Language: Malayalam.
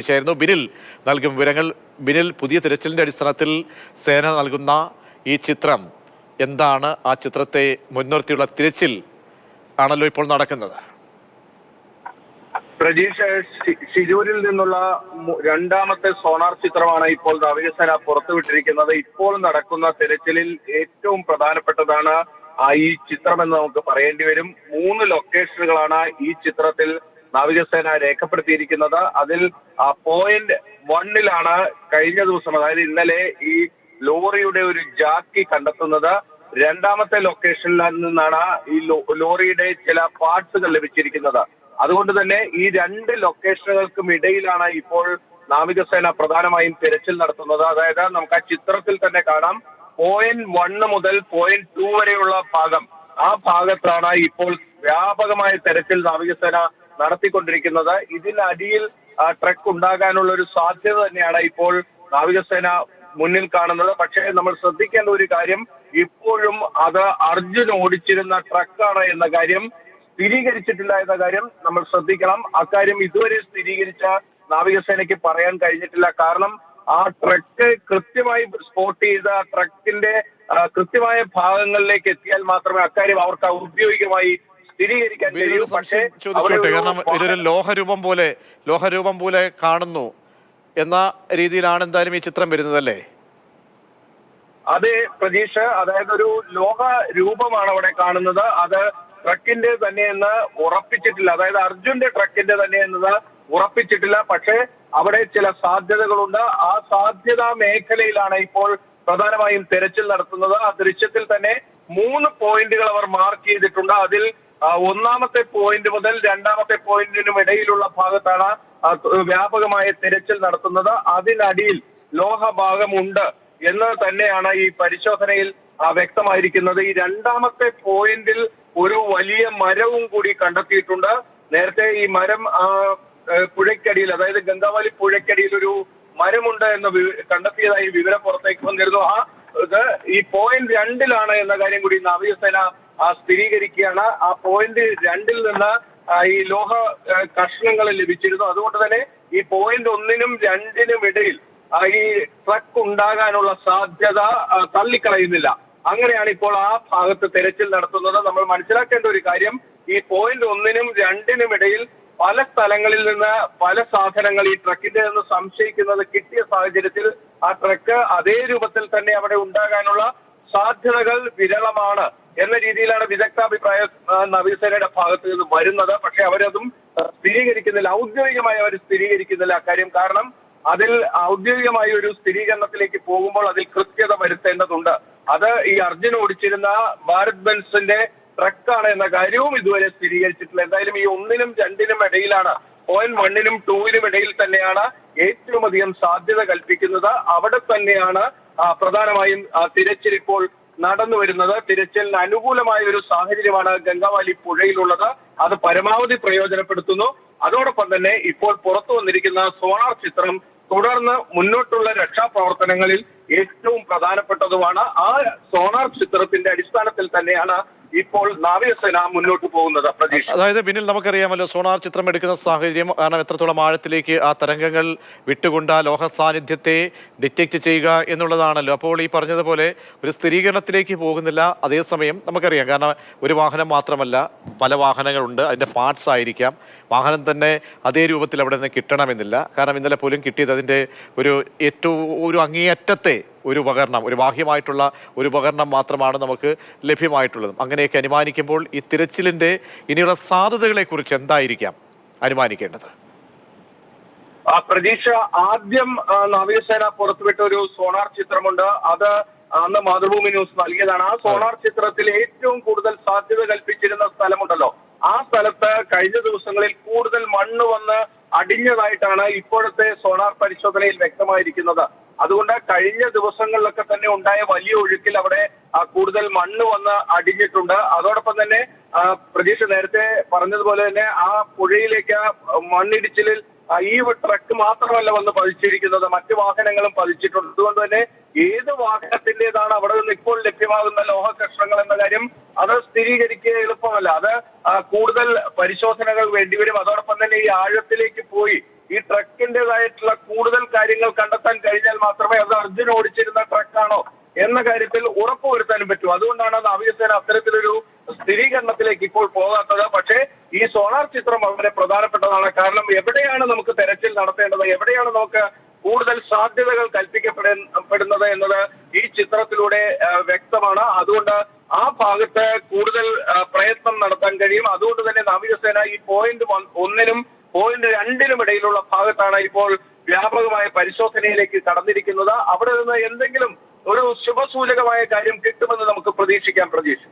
ായിരുന്നു ബിനിൽ നൽകും വിവരങ്ങൾ. ബിനിൽ, പുതിയ തിരച്ചിലിന്റെ അടിസ്ഥാനത്തിൽ സേന നൽകുന്ന ഈ ചിത്രം എന്താണ്? ആ ചിത്രത്തെ മുൻനിർത്തിയുള്ള തിരച്ചിൽ ആണല്ലോ ഇപ്പോൾ നടക്കുന്നത്. പ്രജീഷ്, ശിരൂരിൽ നിന്നുള്ള രണ്ടാമത്തെ സോണാർ ചിത്രമാണ് ഇപ്പോൾ നാവികസേന പുറത്തുവിട്ടിരിക്കുന്നത്. ഇപ്പോൾ നടക്കുന്ന തിരച്ചിലിൽ ഏറ്റവും പ്രധാനപ്പെട്ടതാണ് ഈ ചിത്രമെന്ന് നമുക്ക് പറയേണ്ടി വരും. 3 ലൊക്കേഷനുകളാണ് ഈ ചിത്രത്തിൽ നാവികസേന രേഖപ്പെടുത്തിയിരിക്കുന്നത്. അതിൽ പോയിന്റ് 1ലാണ് കഴിഞ്ഞ ദിവസം, അതായത് ഇന്നലെ, ഈ ലോറിയുടെ ഒരു ജാക്കി കണ്ടെത്തുന്നത്. രണ്ടാമത്തെ ലൊക്കേഷനിൽ നിന്നാണ് ഈ ലോറിയുടെ ചില പാർട്സുകൾ ലഭിച്ചിരിക്കുന്നത്. അതുകൊണ്ട് തന്നെ ഈ 2 ലൊക്കേഷനുകൾക്കും ഇടയിലാണ് ഇപ്പോൾ നാവികസേന പ്രധാനമായും തിരച്ചിൽ നടത്തുന്നത്. അതായത് നമുക്ക് ആ ചിത്രത്തിൽ തന്നെ കാണാം, പോയിന്റ് 1 മുതൽ പോയിന്റ് 2 വരെയുള്ള ഭാഗം, ആ ഭാഗത്താണ് ഇപ്പോൾ വ്യാപകമായ തെരച്ചിൽ നാവികസേന നടത്തിക്കൊണ്ടിരിക്കുന്നത്. ഇതിനടിയിൽ ട്രക്ക് ഉണ്ടാകാനുള്ള ഒരു സാധ്യത തന്നെയാണ് ഇപ്പോൾ നാവികസേന മുന്നിൽ കാണുന്നത്. പക്ഷേ നമ്മൾ ശ്രദ്ധിക്കേണ്ട ഒരു കാര്യം, ഇപ്പോഴും അത് അർജുൻ ഓടിച്ചിരുന്ന ട്രക്കാണ് എന്ന കാര്യം സ്ഥിരീകരിച്ചിട്ടില്ല എന്ന കാര്യം നമ്മൾ ശ്രദ്ധിക്കണം. അക്കാര്യം ഇതുവരെ സ്ഥിരീകരിച്ച നാവികസേനയ്ക്ക് പറയാൻ കഴിഞ്ഞിട്ടില്ല. കാരണം ആ ട്രക്ക് കൃത്യമായി സ്പോട്ട് ചെയ്ത ട്രക്കിന്റെ കൃത്യമായ ഭാഗങ്ങളിലേക്ക് എത്തിയാൽ മാത്രമേ അക്കാര്യം അവർക്ക് ഔദ്യോഗികമായി സ്ഥിരീകരിക്കാൻ കഴിയൂ. പക്ഷേ ചോദിച്ചോട്ടെ, കാരണം ഇതൊരു ലോഹരൂപം പോലെ കാണുന്നു എന്ന രീതിയിലാണ് എന്തായാലും ഈ ചിത്രം വരുന്നതല്ലേ? അതെ പ്രതീക്ഷ, അതായത് ഒരു ലോഹ രൂപമാണ് അവിടെ കാണുന്നത്. അത് ട്രക്കിന്റെ തന്നെയെന്ന് ഉറപ്പിച്ചിട്ടില്ല, അതായത് അർജുന്റെ ട്രക്കിന്റെ തന്നെ എന്നത് ഉറപ്പിച്ചിട്ടില്ല. പക്ഷേ അവിടെ ചില സാധ്യതകളുണ്ട്. ആ സാധ്യതാ മേഖലയിലാണ് ഇപ്പോൾ പ്രധാനമായും തെരച്ചിൽ നടത്തുന്നത്. ആ ദൃശ്യത്തിൽ തന്നെ 3 പോയിന്റുകൾ അവർ മാർക്ക് ചെയ്തിട്ടുണ്ട്. അതിൽ ഒന്നാമത്തെ പോയിന്റ് മുതൽ രണ്ടാമത്തെ പോയിന്റിനും ഇടയിലുള്ള ഭാഗത്താണ് വ്യാപകമായ തിരച്ചിൽ നടത്തുന്നത്. അതിനടിയിൽ ലോഹഭാഗമുണ്ട് എന്ന് തന്നെയാണ് ഈ പരിശോധനയിൽ വ്യക്തമായിരിക്കുന്നത്. ഈ രണ്ടാമത്തെ പോയിന്റിൽ ഒരു വലിയ മരവും കൂടി കണ്ടെത്തിയിട്ടുണ്ട്. നേരത്തെ ഈ മരം പുഴയ്ക്കടിയിൽ, അതായത് ഗംഗാവലി പുഴയ്ക്കടിയിൽ ഒരു മരമുണ്ട് എന്ന് കണ്ടെത്തിയതായി വിവരം പുറത്തേക്ക് വന്നിരുന്നു. ഇത് ഈ പോയിന്റ് 2ലാണ് എന്ന കാര്യം കൂടി നാവികസേന സ്ഥിരീകരിക്കുകയാണ്. ആ പോയിന്റ് 2ൽ നിന്ന് ഈ ലോഹ കഷ്ണങ്ങൾ ലഭിച്ചിരുന്നു. അതുകൊണ്ട് തന്നെ ഈ പോയിന്റ് 1നും 2നും ഇടയിൽ ഈ ട്രക്ക് ഉണ്ടാകാനുള്ള സാധ്യത തള്ളിക്കളയുന്നില്ല. അങ്ങനെയാണ് ഇപ്പോൾ ആ ഭാഗത്ത് തെരച്ചിൽ നടത്തുന്നത്. നമ്മൾ മനസ്സിലാക്കേണ്ട ഒരു കാര്യം, ഈ പോയിന്റ് 1നും 2നും ഇടയിൽ പല സ്ഥലങ്ങളിൽ നിന്ന് പല സാധനങ്ങൾ ഈ ട്രക്കിന്റെ നിന്ന് സംശയിക്കുന്നത് കിട്ടിയ സാഹചര്യത്തിൽ ആ ട്രക്ക് അതേ രൂപത്തിൽ തന്നെ അവിടെ ഉണ്ടാകാനുള്ള സാധ്യതകൾ വിരളമാണ് എന്ന രീതിയിലാണ് വിദഗ്ധാഭിപ്രായം നാവികസേനയുടെ ഭാഗത്ത് നിന്ന് വരുന്നത്. പക്ഷെ അവരതും സ്ഥിരീകരിക്കുന്നില്ല, ഔദ്യോഗികമായി അവർ സ്ഥിരീകരിക്കുന്നില്ല അക്കാര്യം. കാരണം അതിൽ ഔദ്യോഗികമായ ഒരു സ്ഥിരീകരണത്തിലേക്ക് പോകുമ്പോൾ അതിൽ കൃത്യത വരുത്തേണ്ടതുണ്ട്. അത് ഈ അർജുൻ ഓടിച്ചിരുന്ന ഭാരത് ബെൻസിന്റെ ട്രക്കാണ് എന്ന കാര്യവും ഇതുവരെ സ്ഥിരീകരിച്ചിട്ടില്ല. എന്തായാലും ഈ 1നും 2നും ഇടയിലാണ്, പോയിന്റ് 1നും 2നും ഇടയിൽ തന്നെയാണ് ഏറ്റവും അധികം സാധ്യത കൽപ്പിക്കുന്നത്. അവിടെ തന്നെയാണ് പ്രധാനമായും തിരച്ചിൽ ഇപ്പോൾ നടന്നു വരുന്നത്. തിരച്ചിലിന് അനുകൂലമായ ഒരു സാഹചര്യമാണ് ഗംഗാവാലി പുഴയിലുള്ളത്. അത് പരമാവധി പ്രയോജനപ്പെടുത്തുന്നു. അതോടൊപ്പം തന്നെ ഇപ്പോൾ പുറത്തു വന്നിരിക്കുന്ന സോണാർ ചിത്രം തുടർന്ന് മുന്നോട്ടുള്ള രക്ഷാപ്രവർത്തനങ്ങളിൽ ഏറ്റവും പ്രധാനപ്പെട്ടതുമാണ്. ആ സോണാർ ചിത്രത്തിന്റെ അടിസ്ഥാനത്തിൽ തന്നെയാണ് ഇപ്പോൾ നാവികസേന മുന്നോട്ട് പോകുന്നത്. പ്രതീക്ഷ, അതായത് ബിനിൽ, നമുക്കറിയാമല്ലോ സോണാർ ചിത്രം എടുക്കുന്ന സാഹചര്യം, കാരണം എത്രത്തോളം ആഴത്തിലേക്ക് ആ തരംഗങ്ങൾ വിട്ടുകൊണ്ട് ആ ലോഹ സാന്നിധ്യത്തെ ഡിറ്റക്ട് ചെയ്യുക എന്നുള്ളതാണല്ലോ. അപ്പോൾ ഈ പറഞ്ഞതുപോലെ ഒരു സ്ഥിരീകരണത്തിലേക്ക് പോകുന്നില്ല. അതേസമയം നമുക്കറിയാം, കാരണം ഒരു വാഹനം മാത്രമല്ല, പല വാഹനങ്ങളുണ്ട്, അതിൻ്റെ പാർട്സ് ആയിരിക്കാം. വാഹനം തന്നെ അതേ രൂപത്തിൽ അവിടെ നിന്ന് കിട്ടണമെന്നില്ല. കാരണം ഇന്നലെ പോലും കിട്ടിയത് അതിൻ്റെ ഒരു അങ്ങേയറ്റത്തെ ഒരു ഉപകരണം, ഒരു ബാഹ്യമായിട്ടുള്ള ഒരു ഉപകരണം മാത്രമാണ് നമുക്ക് ലഭ്യമായിട്ടുള്ളത്. അങ്ങനെയൊക്കെ അനുമാനിക്കുമ്പോൾ ഈ തിരച്ചിലിന്റെ ഇനിയുള്ള സാധ്യതകളെ കുറിച്ച് എന്തായിരിക്കാം അനുമാനിക്കേണ്ടത്? പ്രതീക്ഷ, ആദ്യം നാവികസേന പുറത്തുവിട്ട ഒരു സോണാർ ചിത്രമുണ്ട്. അത് അന്ന് മാതൃഭൂമി ന്യൂസ് നൽകിയതാണ്. ആ സോണാർ ചിത്രത്തിൽ ഏറ്റവും കൂടുതൽ സാധ്യത കൽപ്പിച്ചിരുന്ന സ്ഥലമുണ്ടല്ലോ, ആ സ്ഥലത്ത് കഴിഞ്ഞ ദിവസങ്ങളിൽ കൂടുതൽ മണ്ണ് വന്ന് അടിഞ്ഞതായിട്ടാണ് ഇപ്പോഴത്തെ സോണാർ പരിശോധനയിൽ വ്യക്തമായിരിക്കുന്നത്. അതുകൊണ്ട് കഴിഞ്ഞ ദിവസങ്ങളിലൊക്കെ തന്നെ ഉണ്ടായ വലിയ ഒഴുക്കിൽ അവിടെ കൂടുതൽ മണ്ണ് വന്ന് അടിഞ്ഞിട്ടുണ്ട്. അതോടൊപ്പം തന്നെ പ്രതീക്ഷ നേരത്തെ പറഞ്ഞതുപോലെ തന്നെ ആ പുഴയിലേക്ക് മണ്ണിടിച്ചിലിൽ ഈ ട്രക്ക് മാത്രമല്ല വന്ന് പതിച്ചിരിക്കുന്നത്, മറ്റു വാഹനങ്ങളും പതിച്ചിട്ടുണ്ട്. അതുകൊണ്ട് തന്നെ ഏത് വാഹനത്തിന്റേതാണ് അവിടെ നിന്ന് ഇപ്പോൾ ലഭ്യമാകുന്ന ലോഹ കഷ്ണങ്ങൾ എന്ന കാര്യം അത് സ്ഥിരീകരിക്കുക എളുപ്പമല്ല. അത് കൂടുതൽ പരിശോധനകൾ വേണ്ടിവരും. അതോടൊപ്പം തന്നെ ഈ ആഴത്തിലേക്ക് പോയി ഈ ട്രക്കിന്റേതായിട്ടുള്ള കൂടുതൽ കാര്യങ്ങൾ കണ്ടെത്താൻ കഴിഞ്ഞാൽ മാത്രമേ അത് അർജുൻ ഓടിച്ചിരുന്ന ട്രക്കാണോ എന്ന കാര്യത്തിൽ ഉറപ്പുവരുത്താനും പറ്റൂ. അതുകൊണ്ടാണ് നാവികസേന അത്തരത്തിലൊരു സ്ഥിരീകരണത്തിലേക്ക് ഇപ്പോൾ പോകാത്തത്. പക്ഷേ ഈ സോണാർ ചിത്രം വളരെ പ്രധാനപ്പെട്ടതാണ്. കാരണം എവിടെയാണ് നമുക്ക് തെരച്ചിൽ നടത്തേണ്ടത്, എവിടെയാണ് നമുക്ക് കൂടുതൽ സാധ്യതകൾ കൽപ്പിക്കപ്പെടുന്നത് എന്നത് ഈ ചിത്രത്തിലൂടെ വ്യക്തമാണ്. അതുകൊണ്ട് ആ ഭാഗത്ത് കൂടുതൽ പ്രയത്നം നടത്താൻ കഴിയും. അതുകൊണ്ട് തന്നെ നാവികസേന ഈ പോയിന്റ് 1-നും പോയിന്റ് 2-നും ഇടയിലുള്ള ഭാഗത്താണ് ഇപ്പോൾ വ്യാപകമായ പരിശോധനയിലേക്ക് കടന്നിരിക്കുന്നത്. അവിടെ നിന്ന് എന്തെങ്കിലും ഒരു ശുഭസൂചകമായ കാര്യം കിട്ടുമെന്ന് നമുക്ക് പ്രതീക്ഷിക്കാം. പ്രതീക്ഷ